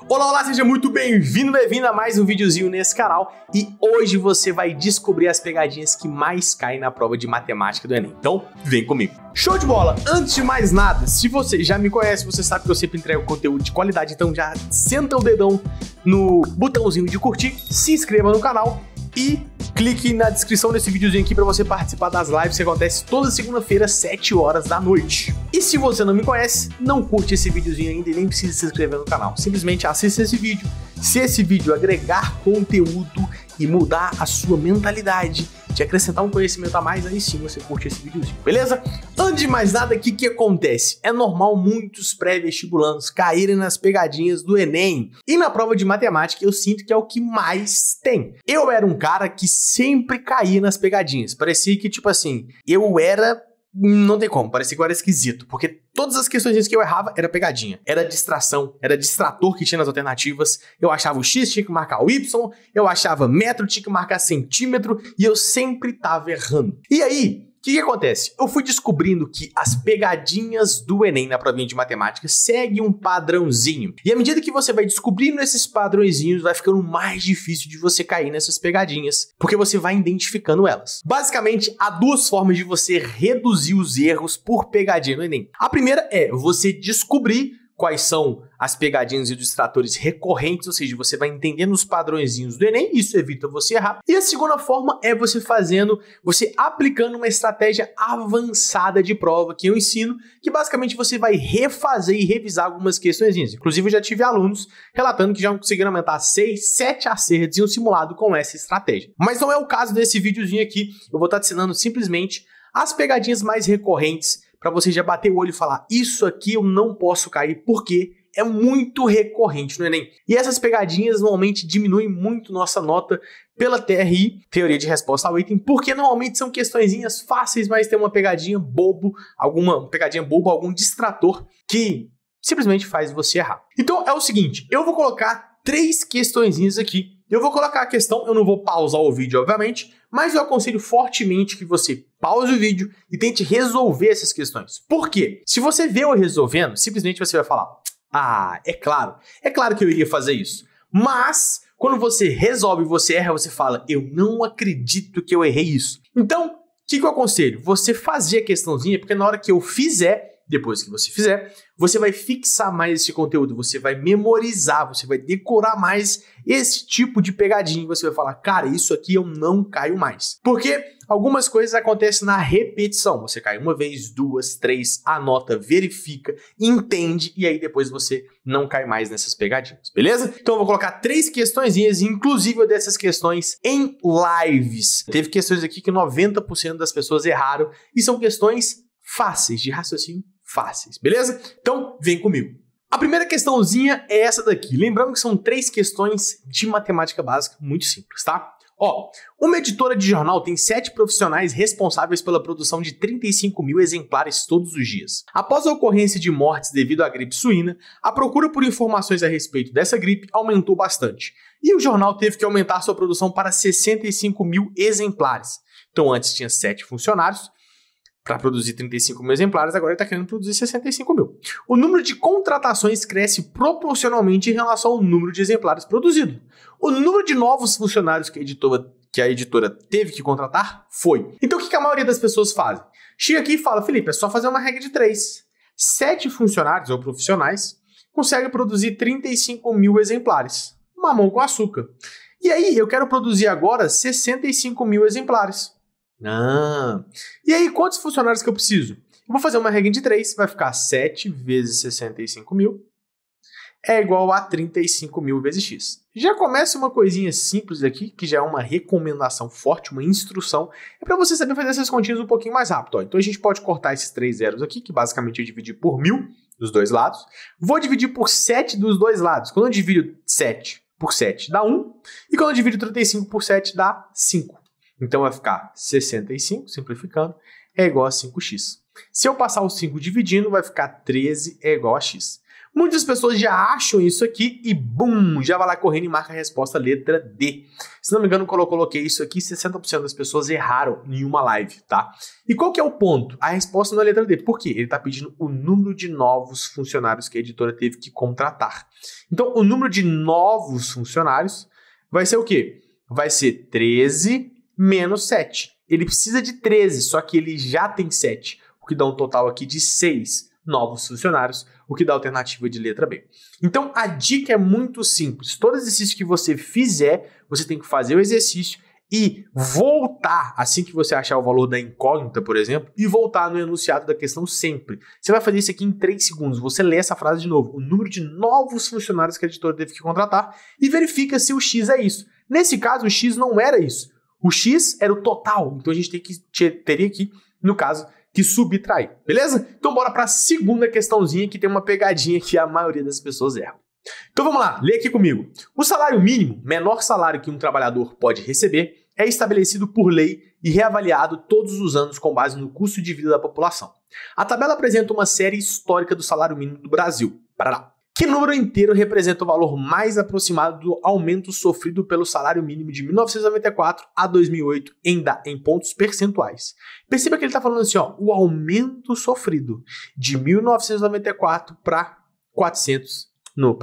Olá, olá, seja muito bem-vindo, bem-vinda a mais um videozinho nesse canal e hoje você vai descobrir as pegadinhas que mais caem na prova de matemática do Enem. Então, vem comigo. Show de bola! Antes de mais nada, se você já me conhece, você sabe que eu sempre entrego conteúdo de qualidade, então já senta o dedão no botãozinho de curtir, se inscreva no canal e clique na descrição desse videozinho aqui para você participar das lives que acontecem toda segunda-feira, 7 horas da noite. E se você não me conhece, não curte esse videozinho ainda e nem precisa se inscrever no canal. Simplesmente assista esse vídeo. Se esse vídeo agregar conteúdo e mudar a sua mentalidade, de acrescentar um conhecimento a mais, aí sim você curte esse videozinho, beleza? Antes de mais nada, o que acontece? É normal muitos pré-vestibulandos caírem nas pegadinhas do Enem. E na prova de matemática eu sinto que é o que mais tem. Eu era um cara que sempre caía nas pegadinhas. Parecia que, tipo assim, eu era... Não tem como, parecia que eu era esquisito, porque todas as questões que eu errava era pegadinha, era distração, era distrator que tinha nas alternativas, eu achava o X tinha que marcar o Y, eu achava metro tinha que marcar centímetro, e eu sempre tava errando. E aí, o que acontece? Eu fui descobrindo que as pegadinhas do Enem na provinha de matemática seguem um padrãozinho. E à medida que você vai descobrindo esses padrõezinhos, vai ficando mais difícil de você cair nessas pegadinhas, porque você vai identificando elas. Basicamente, há duas formas de você reduzir os erros por pegadinha no Enem. A primeira é você descobrir quais são as pegadinhas e distratores recorrentes, ou seja, você vai entendendo os padrõezinhos do Enem, isso evita você errar. E a segunda forma é você aplicando uma estratégia avançada de prova que eu ensino, que basicamente você vai refazer e revisar algumas questõezinhas. Inclusive, eu já tive alunos relatando que já conseguiram aumentar 6, 7 acertos em um simulado com essa estratégia. Mas não é o caso desse videozinho aqui, eu vou estar te ensinando simplesmente as pegadinhas mais recorrentes, para você já bater o olho e falar, isso aqui eu não posso cair porque é muito recorrente no Enem. E essas pegadinhas normalmente diminuem muito nossa nota pela TRI, Teoria de Resposta ao Item, porque normalmente são questõezinhas fáceis, mas tem uma pegadinha bobo, algum distrator que simplesmente faz você errar. Então é o seguinte, eu vou colocar 3 questõezinhas aqui. Eu vou colocar a questão, eu não vou pausar o vídeo, obviamente, mas eu aconselho fortemente que você pause o vídeo e tente resolver essas questões. Por quê? Se você vê eu resolvendo, simplesmente você vai falar, é claro que eu iria fazer isso. Mas, quando você resolve e você erra, você fala, eu não acredito que eu errei isso. Então, o que eu aconselho? Você fazer a questãozinha, porque na hora que eu fizer, depois que você fizer, você vai fixar mais esse conteúdo, você vai memorizar, você vai decorar mais esse tipo de pegadinha. Você vai falar, cara, isso aqui eu não caio mais. Porque algumas coisas acontecem na repetição. Você cai uma vez, 2, 3, anota, verifica, entende e aí depois você não cai mais nessas pegadinhas, beleza? Então eu vou colocar 3 questõezinhas, inclusive dessas questões em lives. Teve questões aqui que 90% das pessoas erraram e são questões fáceis, de raciocínio fáceis, beleza? Então, vem comigo. A primeira questãozinha é essa daqui. Lembrando que são 3 questões de matemática básica muito simples, tá? Uma editora de jornal tem 7 profissionais responsáveis pela produção de 35 mil exemplares todos os dias. Após a ocorrência de mortes devido à gripe suína, a procura por informações a respeito dessa gripe aumentou bastante. E o jornal teve que aumentar sua produção para 65 mil exemplares. Então, antes tinha 7 funcionários, para produzir 35 mil exemplares, agora ele está querendo produzir 65 mil. O número de contratações cresce proporcionalmente em relação ao número de exemplares produzido. O número de novos funcionários que a editora teve que contratar foi. Então o que a maioria das pessoas fazem? Chega aqui e fala, Felipe, é só fazer uma regra de 3. 7 funcionários ou profissionais conseguem produzir 35 mil exemplares. Mamão com açúcar. E aí, eu quero produzir agora 65 mil exemplares. E aí, quantos funcionários que eu preciso? Eu vou fazer uma regra de 3, vai ficar 7 vezes 65 mil é igual a 35 mil vezes x. Já começa uma coisinha simples aqui, que já é uma recomendação forte, uma instrução, é para você saber fazer essas continhas um pouquinho mais rápido. Então a gente pode cortar esses 3 zeros aqui, que basicamente eu dividi por 1000 dos dois lados. Vou dividir por 7 dos dois lados. Quando eu divido 7 por 7 dá 1, e quando eu divido 35 por 7 dá 5. Então vai ficar 65, simplificando, é igual a 5x. Se eu passar o 5 dividindo, vai ficar 13 é igual a x. Muitas pessoas já acham isso aqui e bum, já vai lá correndo e marca a resposta letra D. Se não me engano, quando eu coloquei isso aqui, 60% das pessoas erraram em uma live, tá? E qual que é o ponto? A resposta não é letra D. Por quê? Ele está pedindo o número de novos funcionários que a editora teve que contratar. Então, o número de novos funcionários vai ser o quê? Vai ser 13 menos 7. Ele precisa de 13, só que ele já tem 7, o que dá um total aqui de 6 novos funcionários, o que dá a alternativa de letra B. Então, a dica é muito simples. Todo exercício que você fizer, você tem que fazer o exercício e voltar, assim que você achar o valor da incógnita, por exemplo, e voltar no enunciado da questão sempre. Você vai fazer isso aqui em 3 segundos. Você lê essa frase de novo, o número de novos funcionários que a editora teve que contratar, e verifica se o X é isso. Nesse caso, o X não era isso. O X era o total, então a gente teria que, no caso, que subtrair, beleza? Então bora para a segunda questãozinha que tem uma pegadinha que a maioria das pessoas erra. Então vamos lá, lê aqui comigo. O salário mínimo, menor salário que um trabalhador pode receber, é estabelecido por lei e reavaliado todos os anos com base no custo de vida da população. A tabela apresenta uma série histórica do salário mínimo do Brasil. Parará. Que número inteiro representa o valor mais aproximado do aumento sofrido pelo salário mínimo de 1994 a 2008 em pontos percentuais? Perceba que ele está falando assim, ó, o aumento sofrido de 1994 para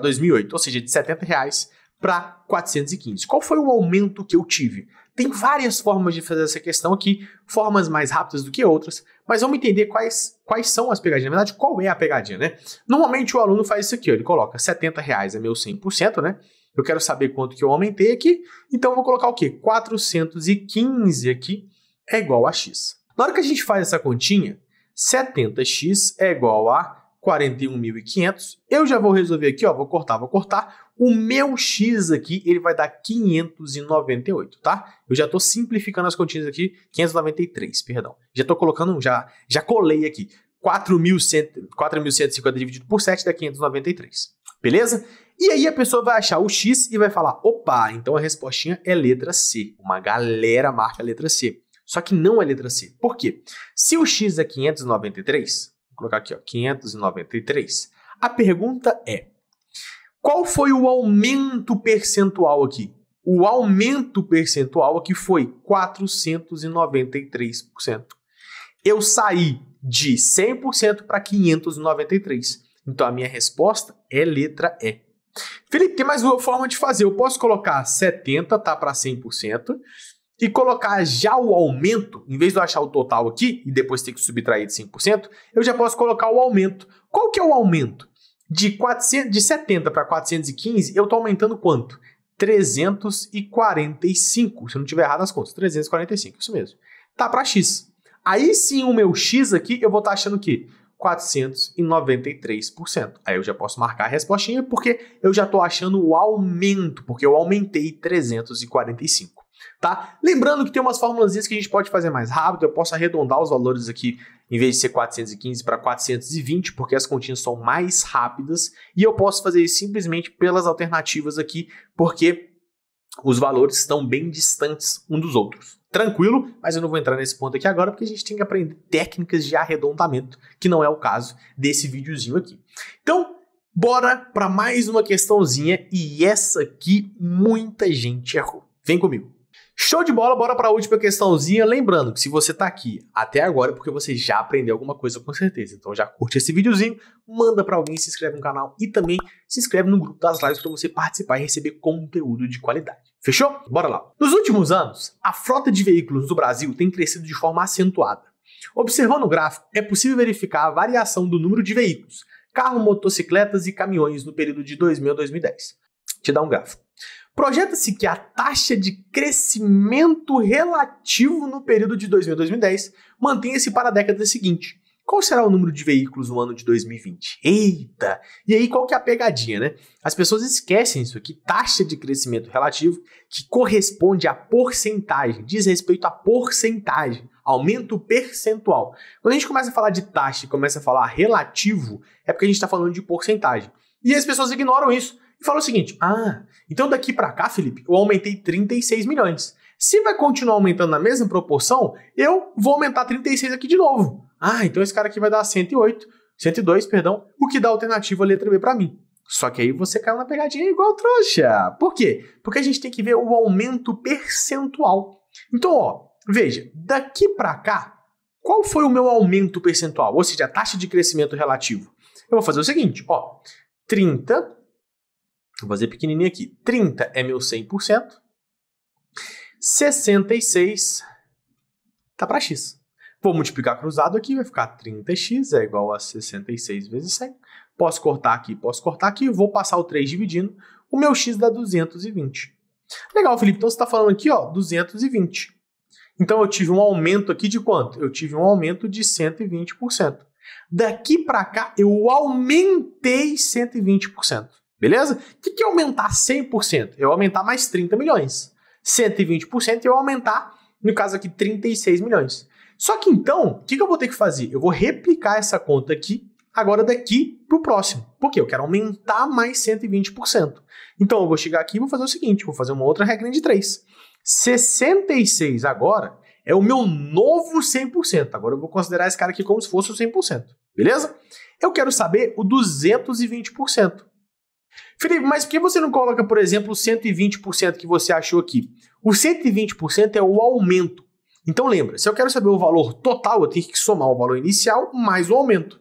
2008, ou seja, de R$70 para 415. Qual foi o aumento que eu tive? Tem várias formas de fazer essa questão aqui, formas mais rápidas do que outras, mas vamos entender quais são as pegadinhas. Na verdade, qual é a pegadinha, né? Normalmente o aluno faz isso aqui, ó, ele coloca R$70 é meu 100%, né? Eu quero saber quanto que eu aumentei aqui, então eu vou colocar o quê? 415 aqui é igual a X. Na hora que a gente faz essa continha, 70x é igual a 41.500, eu já vou resolver aqui, ó, vou cortar. O meu X aqui, ele vai dar 598, tá? Eu já estou simplificando as continhas aqui, 593, perdão. Já estou colocando, já colei aqui. 4.150 dividido por 7 dá 593, beleza? E aí a pessoa vai achar o X e vai falar, opa, então a respostinha é letra C. Uma galera marca a letra C. Só que não é letra C. Por quê? Se o X é 593... Vou colocar aqui, ó, 593. A pergunta é, qual foi o aumento percentual aqui? O aumento percentual aqui foi 493%. Eu saí de 100% para 593. Então, a minha resposta é letra E. Felipe, tem mais uma forma de fazer. Eu posso colocar 70, tá, para 100%. E colocar já o aumento, em vez de eu achar o total aqui e depois ter que subtrair de 5%, eu já posso colocar o aumento. Qual que é o aumento? De 70 para 415, eu estou aumentando quanto? 345, se eu não tiver errado as contas, 345, isso mesmo. Tá para X. Aí sim o meu X aqui, eu vou estar achando o quê? 493%. Aí eu já posso marcar a respostinha porque eu já estou achando o aumento, porque eu aumentei 345. Tá? Lembrando que tem umas formulazinhas que a gente pode fazer mais rápido, eu posso arredondar os valores aqui, em vez de ser 415 para 420, porque as continhas são mais rápidas, e eu posso fazer isso simplesmente pelas alternativas aqui, porque os valores estão bem distantes um dos outros. Tranquilo? Mas eu não vou entrar nesse ponto aqui agora, porque a gente tem que aprender técnicas de arredondamento, que não é o caso desse videozinho aqui. Então, bora para mais uma questãozinha, e essa aqui muita gente errou. Vem comigo. Show de bola, bora para a última questãozinha. Lembrando que se você está aqui até agora é porque você já aprendeu alguma coisa com certeza. Então já curte esse videozinho, manda para alguém, se inscreve no canal e também se inscreve no grupo das lives para você participar e receber conteúdo de qualidade. Fechou? Bora lá. Nos últimos anos, a frota de veículos do Brasil tem crescido de forma acentuada. Observando o gráfico, é possível verificar a variação do número de veículos, carros, motocicletas e caminhões no período de 2000 a 2010. Te dá um gráfico. Projeta-se que a taxa de crescimento relativo no período de 2000 a 2010 mantenha-se para a década seguinte. Qual será o número de veículos no ano de 2020? Eita! E aí qual que é a pegadinha, né? As pessoas esquecem isso aqui, taxa de crescimento relativo, que corresponde à porcentagem, diz respeito à porcentagem, aumento percentual. Quando a gente começa a falar de taxa e começa a falar relativo, é porque a gente está falando de porcentagem. E as pessoas ignoram isso. E fala o seguinte, então daqui para cá, Felipe, eu aumentei 36 milhões. Se vai continuar aumentando na mesma proporção, eu vou aumentar 36 aqui de novo. Então esse cara aqui vai dar 108. 102, perdão, o que dá a alternativa letra B para mim. Só que aí você caiu na pegadinha igual trouxa. Por quê? Porque a gente tem que ver o aumento percentual. Então, ó, veja, daqui para cá, qual foi o meu aumento percentual? Ou seja, a taxa de crescimento relativo. Eu vou fazer o seguinte, ó, 30, vou fazer pequenininho aqui, 30 é meu 100%, 66 tá para x. Vou multiplicar cruzado aqui, vai ficar 30x é igual a 66 vezes 100. Posso cortar aqui, vou passar o 3 dividindo, o meu x dá 220. Legal, Felipe, então você está falando aqui, ó, 220. Então eu tive um aumento aqui de quanto? Eu tive um aumento de 120%. Daqui para cá, eu aumentei 120%. Beleza? O que é aumentar 100%? Eu aumentar mais 30 milhões. 120% eu aumentar, no caso aqui, 36 milhões. Só que então, o que eu vou ter que fazer? Eu vou replicar essa conta aqui, agora daqui para o próximo. Por quê? Eu quero aumentar mais 120%. Então eu vou chegar aqui e vou fazer o seguinte, vou fazer uma outra regrinha de 3. 66 agora é o meu novo 100%. Agora eu vou considerar esse cara aqui como se fosse o 100%. Beleza? Eu quero saber o 220%. Felipe, mas por que você não coloca, por exemplo, o 120% que você achou aqui? O 120% é o aumento. Então lembra, se eu quero saber o valor total, eu tenho que somar o valor inicial mais o aumento.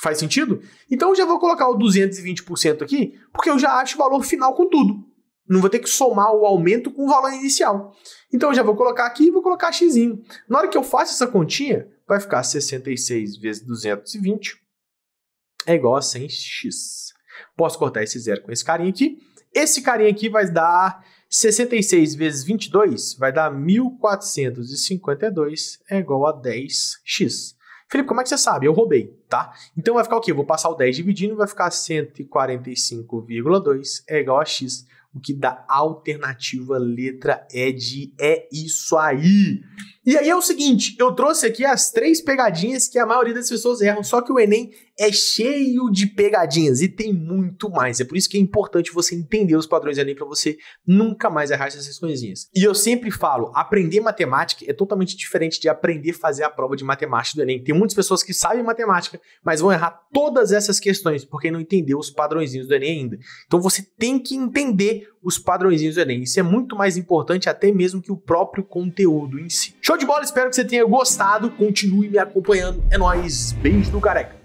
Faz sentido? Então eu já vou colocar o 220% aqui, porque eu já acho o valor final com tudo. Não vou ter que somar o aumento com o valor inicial. Então eu já vou colocar aqui e vou colocar x. Na hora que eu faço essa continha, vai ficar 66 vezes 220 é igual a 100x. Posso cortar esse zero com esse carinha aqui. Esse carinha aqui vai dar 66 vezes 22, vai dar 1452 é igual a 10x. Felipe, como é que você sabe? Eu roubei, tá? Então vai ficar o quê? Eu vou passar o 10 dividindo, vai ficar 145,2 é igual a x. O que dá alternativa letra E de é isso aí. E aí é o seguinte, eu trouxe aqui as 3 pegadinhas que a maioria das pessoas erram, só que o Enem é cheio de pegadinhas e tem muito mais. É por isso que é importante você entender os padrões do Enem para você nunca mais errar essas coisinhas. E eu sempre falo, aprender matemática é totalmente diferente de aprender a fazer a prova de matemática do Enem. Tem muitas pessoas que sabem matemática, mas vão errar todas essas questõees porque não entendeu os padrõezinhos do Enem ainda. Então você tem que entender os padrõezinhos do Enem. Isso é muito mais importante até mesmo que o próprio conteúdo em si. Show de bola, espero que você tenha gostado. Continue me acompanhando. É nóis, beijo do careca.